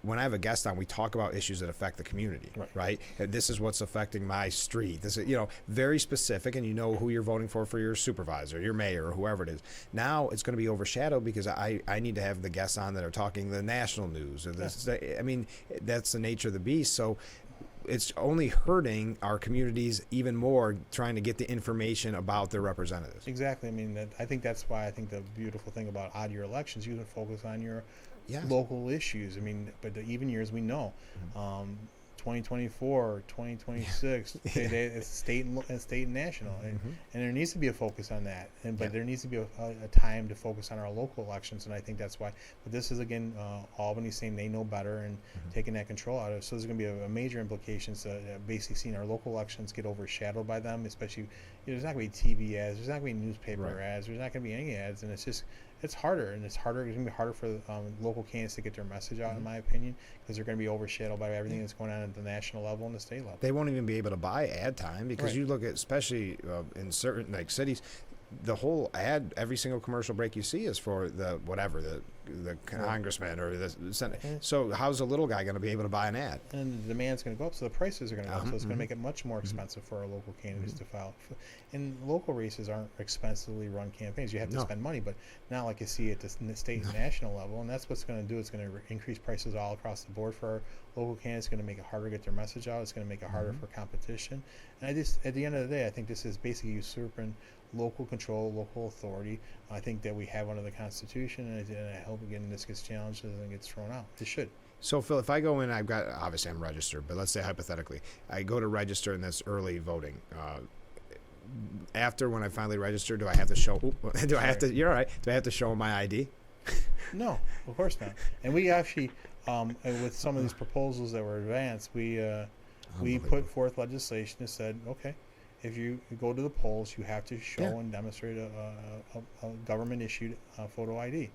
Speaker 1: when I have a guest on, we talk about issues that affect the community, right? And this is what's affecting my street. This is, very specific, and you know who you're voting for your supervisor, your mayor, or whoever it is. Now it's going to be overshadowed because I need to have the guests on that are talking the national news. Or this, I mean, that's the nature of the beast. So it's only hurting our communities even more trying to get the information about their representatives.
Speaker 2: Exactly. I mean, I think that's why I think the beautiful thing about odd year elections, you can focus on your local issues. I mean, but the even years we know, 2024, 2026, it's state and national, and there needs to be a focus on that. But there needs to be a time to focus on our local elections, and I think that's why. But this is again Albany saying they know better and taking that control out of it. So there's going to be a major implications. Basically, seeing our local elections get overshadowed by them, especially there's not going to be TV ads, there's not going to be newspaper ads, there's not going to be any ads, and it's harder, and it's going to be harder for local candidates to get their message out, in my opinion, because they're going to be overshadowed by everything that's going on at the national level and the state level.
Speaker 1: They won't even be able to buy ad time because you look at, especially in certain cities, the whole ad, every single commercial break you see is for the congressman or the senate. So how's a little guy going to be able to buy an ad?
Speaker 2: And the demand's going to go up, so the prices are going to go up. So it's going to make it much more expensive for our local candidates to file. And local races aren't expensively run campaigns. You have to spend money, but not like you see at the state and national level. And that's what's going to do. It's going to increase prices all across the board for our local candidates. It's going to make it harder to get their message out. It's going to make it harder for competition. And at the end of the day, I think this is basically usurping local control, local authority. I think that we have under the Constitution, and I hope again this gets challenged and gets thrown out. It should.
Speaker 1: So Phil, if I go in, obviously I'm registered, but let's say hypothetically, I go to register in this early voting. After when I finally register, do I have to show? Do I have to? You're all right. Do I have to show my ID?
Speaker 2: No, of course not. And we actually, with some of these proposals that were advanced, we put forth legislation that said, okay, if you go to the polls, you have to show and demonstrate a government-issued photo ID.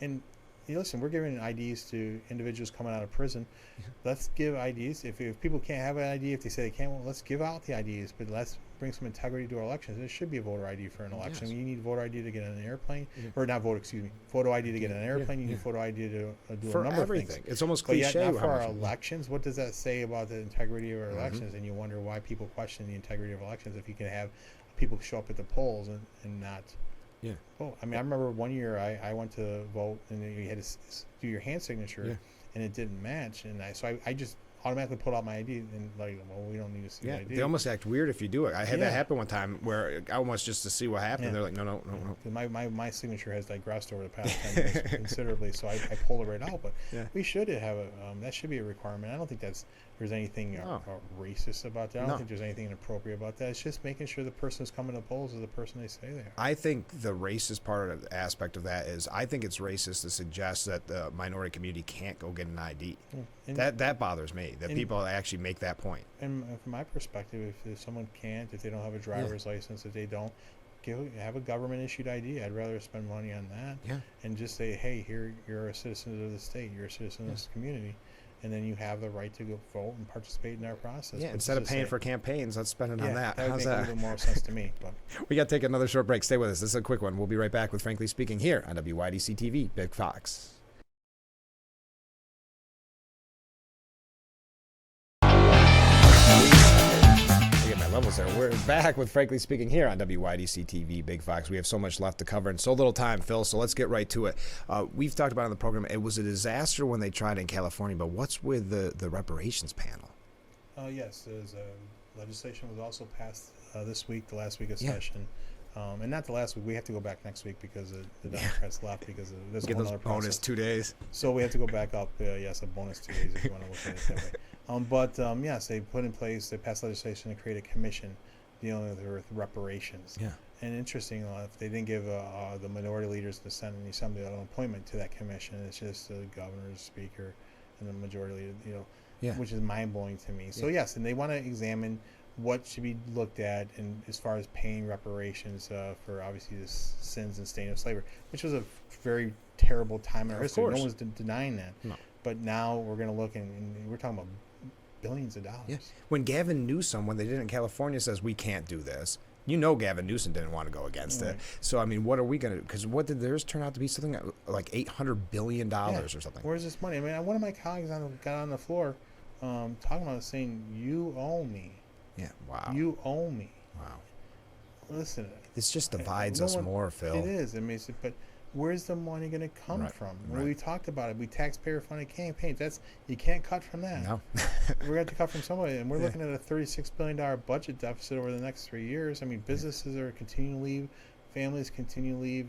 Speaker 2: And listen, we're giving IDs to individuals coming out of prison. Let's give IDs. If people can't have an ID, if they say they can't, well, let's give out the IDs. But let's bring some integrity to our elections. There should be a voter ID for an election. You need voter ID to get on an airplane, or not vote. Excuse me, photo ID to get on an airplane. You need photo ID to do
Speaker 1: for
Speaker 2: a number
Speaker 1: everything.
Speaker 2: of things.
Speaker 1: It's almost
Speaker 2: but
Speaker 1: cliche.
Speaker 2: Yet not for our elections. What does that say about the integrity of our elections? And you wonder why people question the integrity of elections if you can have people show up at the polls and not. Oh, I mean, I remember one year I went to vote and you had to do your hand signature, and it didn't match, and I just automatically pulled out my ID and well, we don't need to see the ID.
Speaker 1: They almost act weird if you do it. I had that happen one time where I almost just to see what happened. They're like, no.
Speaker 2: My signature has digressed over the past 10 years considerably, so I pulled it right out. But we should have that should be a requirement. I don't think there's anything racist about that. I don't think there's anything inappropriate about that. It's just making sure the person who's coming to the polls is the person they say they are.
Speaker 1: I think the racist aspect of that is I think it's racist to suggest that the minority community can't go get an ID. That bothers me, that people actually make that point.
Speaker 2: And from my perspective, if someone can't, if they don't have a driver's license, if they don't, have a government-issued ID. I'd rather spend money on that and just say, hey, here, you're a citizen of the state, you're a citizen of this community, and then you have the right to go vote and participate in our process.
Speaker 1: Yeah, instead of paying for campaigns, let's spend it on that.
Speaker 2: That would make a little more sense to me. But.
Speaker 1: We got to take another short break. Stay with us. This is a quick one. We'll be right back with Frankly Speaking here on WYDC TV, Big Fox. Levels there. We're back with Frankly Speaking here on WYDC TV, Big Fox. We have so much left to cover and so little time, Phil, so let's get right to it. We've talked about it on the program. It was a disaster when they tried in California, but what's with the reparations panel?
Speaker 2: Yes, there's legislation was also passed this week, the last week of session. And not the last week. We have to go back next week because the Democrats left because there's a whole other process.
Speaker 1: Bonus 2 days.
Speaker 2: So we have to go back up. Yes, a bonus 2 days if you want to look at it that way. Yes, they passed legislation to create a commission dealing with reparations.
Speaker 1: Yeah.
Speaker 2: And interesting, if they didn't give the minority leaders in the Senate and the Assembly an appointment to that commission, it's just the governor, the speaker, and the majority leader, which is mind-blowing to me. So yes, and they want to examine what should be looked at and as far as paying reparations for obviously the sins and stain of slavery, which was a very terrible time in our history. No one's denying that. No. But now we're going to look and we're talking about billions of dollars.
Speaker 1: Yeah. When Gavin Newsom, when they did it in California, says we can't do this, Gavin Newsom didn't want to go against it.
Speaker 2: Right.
Speaker 1: So I mean, what are we gonna? Because what did theirs turn out to be? Something like $800 billion
Speaker 2: Yeah.
Speaker 1: or something.
Speaker 2: Where's this money? I mean, one of my colleagues got on the floor talking about it, saying, "You owe me.
Speaker 1: Yeah. Wow.
Speaker 2: You owe me."
Speaker 1: Wow.
Speaker 2: Listen,
Speaker 1: This just divides
Speaker 2: no
Speaker 1: us
Speaker 2: one-
Speaker 1: more, Phil.
Speaker 2: It is. I mean, but where's the money going to come
Speaker 1: Right,
Speaker 2: from?
Speaker 1: right.
Speaker 2: We talked about it. We taxpayer-funded campaigns. You can't cut from that.
Speaker 1: No.
Speaker 2: We're going to have to cut from somebody, and we're looking at a $36 billion budget deficit over the next 3 years. I mean, businesses are continuing to leave. Families continue to leave.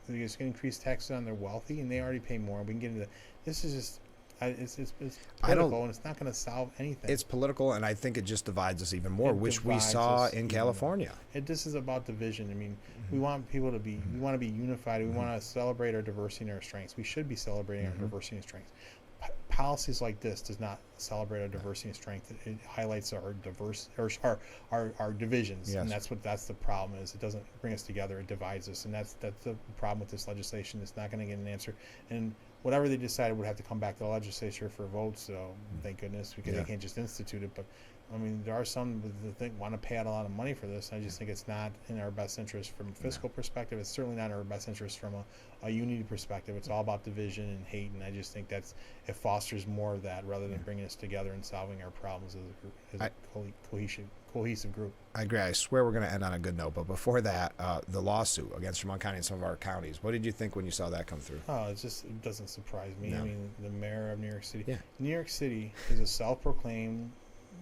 Speaker 2: They're just going to increase taxes on their wealthy, and they already pay more. We can get into that. This is just, it's political, and it's not going to solve anything.
Speaker 1: It's political, and I think it just divides us even more,
Speaker 2: It
Speaker 1: which we
Speaker 2: divides
Speaker 1: saw
Speaker 2: us
Speaker 1: in
Speaker 2: even
Speaker 1: California.
Speaker 2: This is about division. I mean, we want people to be, we want to be unified. We want to celebrate our diversity and our strengths. We should be celebrating our diversity and strengths. Policies like this does not celebrate our diversity and strength. It highlights our diverse, or our divisions,
Speaker 1: Yes.
Speaker 2: and that's the problem. Is it doesn't bring us together. It divides us, and that's the problem with this legislation. It's not going to get an answer, and whatever they decided would have to come back to the legislature for votes. So thank goodness, because
Speaker 1: Yeah.
Speaker 2: they can't just institute it. But I mean, there are some that want to pay out a lot of money for this. I just think it's not in our best interest from a fiscal perspective. It's certainly not in our best interest from a unity perspective. It's all about division and hate, and I just think it fosters more of that rather than bringing us together and solving our problems as a group, as a cohesive group.
Speaker 1: I agree. I swear we're going to end on a good note. But before that, the lawsuit against Vermont County and some of our counties. What did you think when you saw that come through?
Speaker 2: Oh, it doesn't surprise me.
Speaker 1: No.
Speaker 2: I mean, the mayor of New York City.
Speaker 1: Yeah.
Speaker 2: New York City is a self-proclaimed,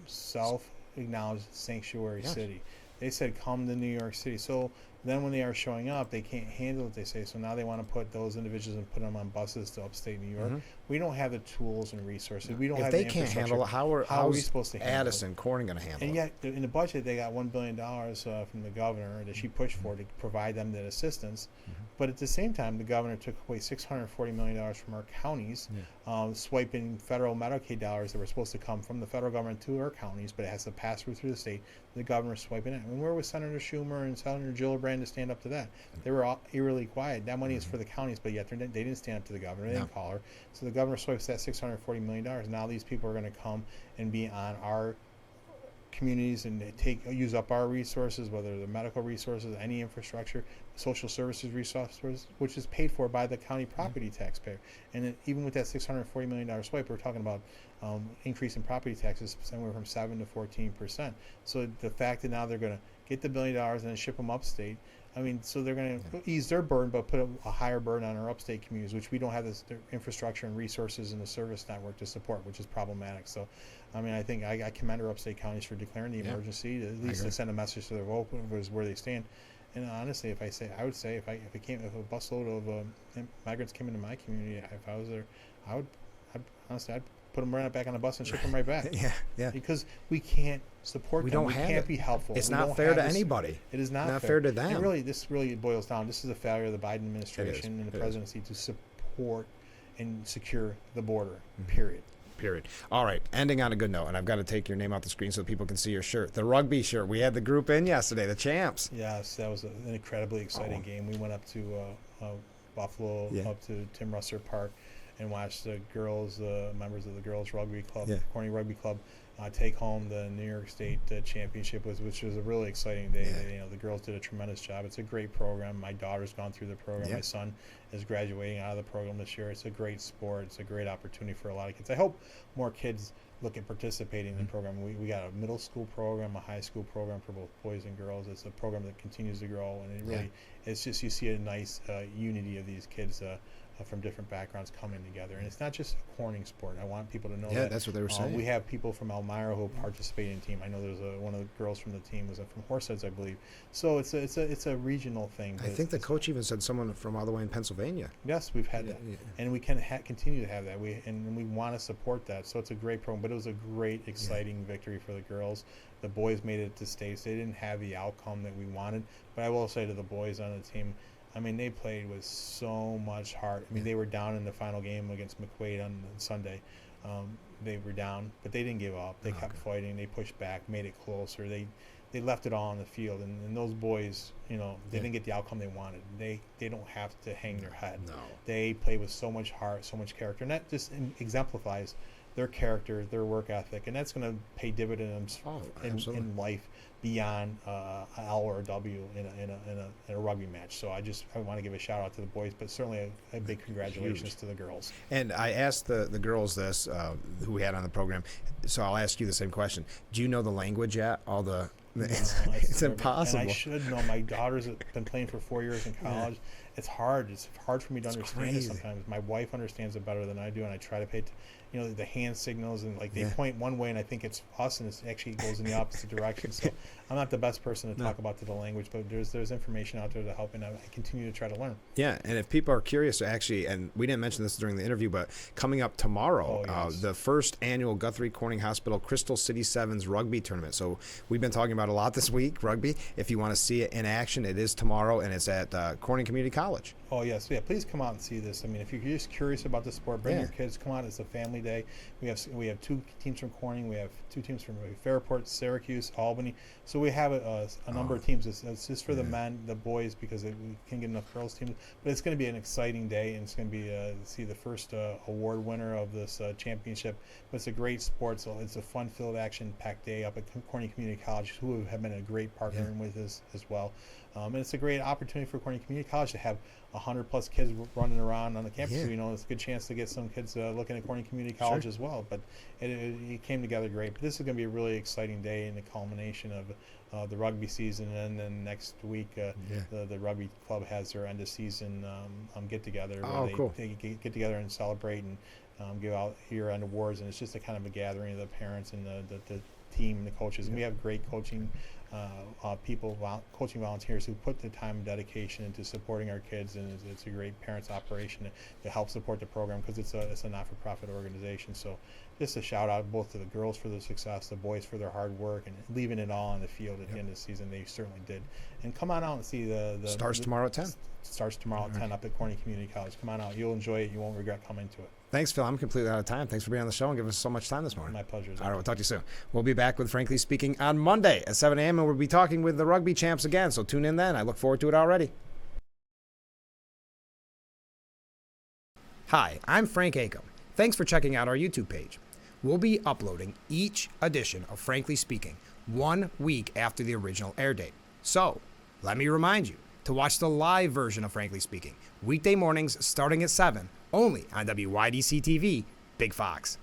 Speaker 2: self-acknowledged sanctuary
Speaker 1: Yes.
Speaker 2: city. They said, come to New York City. So then when they are showing up, they can't handle what they say. So now they want to put those individuals and put them on buses to upstate New York. We don't have the tools and resources. We don't
Speaker 1: If
Speaker 2: have
Speaker 1: they
Speaker 2: the
Speaker 1: can't handle it,
Speaker 2: infrastructure.
Speaker 1: how are
Speaker 2: we supposed to handle it?
Speaker 1: Addison Corning going to handle
Speaker 2: And
Speaker 1: it?
Speaker 2: yet, in the budget, they got $1 billion from the governor that she pushed for to provide them that assistance. But at the same time, the governor took away $640 million from our counties, swiping federal Medicaid dollars that were supposed to come from the federal government to our counties, but it has to pass through the state. The governor's swiping it. And where was Senator Schumer and Senator Gillibrand to stand up to that? They were all eerily quiet. That money is for the counties, but yet they didn't stand up to the governor. They didn't call her. So the governor swipes that $640 million. Now these people are going to come and be on our communities and use up our resources, whether the medical resources, any infrastructure, social services resources, which is paid for by the county property taxpayer. And even with that $640 million swipe, we're talking about increase in property taxes somewhere from 7 to 14%. So the fact that now they're going to get the $1 billion and then ship them upstate, I mean, so they're going to ease their burden, but put a higher burden on our upstate communities, which we don't have the infrastructure and resources and the service network to support, which is problematic. So, I mean, I think I commend our upstate counties for declaring the emergency, at least to send a message to their voters where they stand. And honestly, I would say if a busload of migrants came into my community, if I was there, I'd put them right back on the bus and ship them right back.
Speaker 1: Yeah.
Speaker 2: Because we can't support them. We can't be helpful.
Speaker 1: It's
Speaker 2: We
Speaker 1: not
Speaker 2: don't
Speaker 1: fair
Speaker 2: have
Speaker 1: to
Speaker 2: this-
Speaker 1: anybody.
Speaker 2: It is not
Speaker 1: fair to them.
Speaker 2: And this really boils down. This is a failure of the Biden administration and the presidency to support and secure the border. Period.
Speaker 1: All right, ending on a good note, and I've got to take your name off the screen so people can see your shirt. The rugby shirt. We had the group in yesterday, the champs.
Speaker 2: Yes, that was an incredibly exciting game. We went up to Buffalo, up to Tim Russer Park, and watched the girls, members of the girls rugby club, Corning Rugby Club, take home the New York State championship, which was a really exciting day. The girls did a tremendous job. It's a great program. My daughter's gone through the program. My son is graduating out of the program this year. It's a great sport. It's a great opportunity for a lot of kids. I hope more kids look at participating in the program. We got a middle school program, a high school program for both boys and girls. It's a program that continues to grow, and it really, it's just, you see a nice unity of these kids from different backgrounds coming together. And it's not just a Corning sport. I want people to know that.
Speaker 1: Yeah, that's what they were saying.
Speaker 2: We have people from Elmira who participate in the team. I know there's one of the girls from the team was from Horseheads, I believe. So it's a regional thing.
Speaker 1: I think the coach even said someone from all the way in Pennsylvania.
Speaker 2: Yes, we've had that, and we can continue to have that. We want to support that. So it's a great program. But it was a great, exciting victory for the girls. The boys made it to states. They didn't have the outcome that we wanted. But I will say to the boys on the team, I mean, they played with so much heart. I mean, they were down in the final game against McQuaid on Sunday. They were down, but they didn't give up. They kept fighting. They pushed back, made it closer. They left it all on the field. And those boys, they didn't get the outcome they wanted. They don't have to hang their head.
Speaker 1: No.
Speaker 2: They play with so much heart, so much character. And that just exemplifies their character, their work ethic, and that's going to pay dividends in life beyond L or a W in a rugby match. So I want to give a shout out to the boys, but certainly a big congratulations to the girls.
Speaker 1: And I asked the girls this, who we had on the program, so I'll ask you the same question. Do you know the language yet? It's impossible.
Speaker 2: And I should know. My daughter's been playing for 4 years in college. Yeah. It's hard. It's hard for me to understand it sometimes. My wife understands it better than I do, and I try to pay the hand signals, and they point one way and I think it's us, and it actually goes in the opposite direction. So I'm not the best person to talk about the language, but there's information out there to help, and I continue to try to learn.
Speaker 1: Yeah, and if people are curious, actually, and we didn't mention this during the interview, but coming up tomorrow, the first annual Guthrie Corning Hospital Crystal City Sevens rugby tournament. So we've been talking about a lot this week, rugby. If you want to see it in action, it is tomorrow, and it's at Corning Community College.
Speaker 2: Oh, yes. Yeah, please come out and see this. I mean, if you're just curious about the sport, bring your kids. Come out. It's a family day. We have 2 teams from Corning. We have 2 teams from Fairport, Syracuse, Albany. So we have a number of teams. It's just for the men, the boys, because we can't get enough girls teams. But it's going to be an exciting day, and it's going to be see the first award winner of this championship. But it's a great sport, so it's a fun-filled, action-packed day up at Corning Community College, who have been a great partner with us as well. And it's a great opportunity for Corning Community College to have 100+ kids running around on the campus. So, it's a good chance to get some kids looking at Corning Community College as well. But it came together great. But this is going to be a really exciting day and the culmination of the rugby season. And then next week, the rugby club has their end of season get-together. Where they get together and celebrate and give out year-end awards. And it's just a kind of a gathering of the parents and the team and the coaches. And we have great coaching coaching volunteers who put the time and dedication into supporting our kids, and it's a great parents operation to help support the program, because it's a not-for-profit organization. So just a shout out both to the girls for their success, the boys for their hard work, and leaving it all on the field at the end of the season. They certainly did. And come on out and see the
Speaker 1: starts tomorrow at 10.
Speaker 2: Starts tomorrow at 10 up at Corning Community College. Come on out. You'll enjoy it. You won't regret coming to it.
Speaker 1: Thanks, Phil. I'm completely out of time. Thanks for being on the show and giving us so much time this morning.
Speaker 2: My pleasure.
Speaker 1: All right, we'll talk to you soon. We'll be back with Frankly Speaking on Monday at 7 a.m., and we'll be talking with the rugby champs again, so tune in then. I look forward to it already. Hi, I'm Frank Acom. Thanks for checking out our YouTube page. We'll be uploading each edition of Frankly Speaking 1 week after the original air date. So, let me remind you to watch the live version of Frankly Speaking, weekday mornings starting at 7, only on WYDC TV, Big Fox.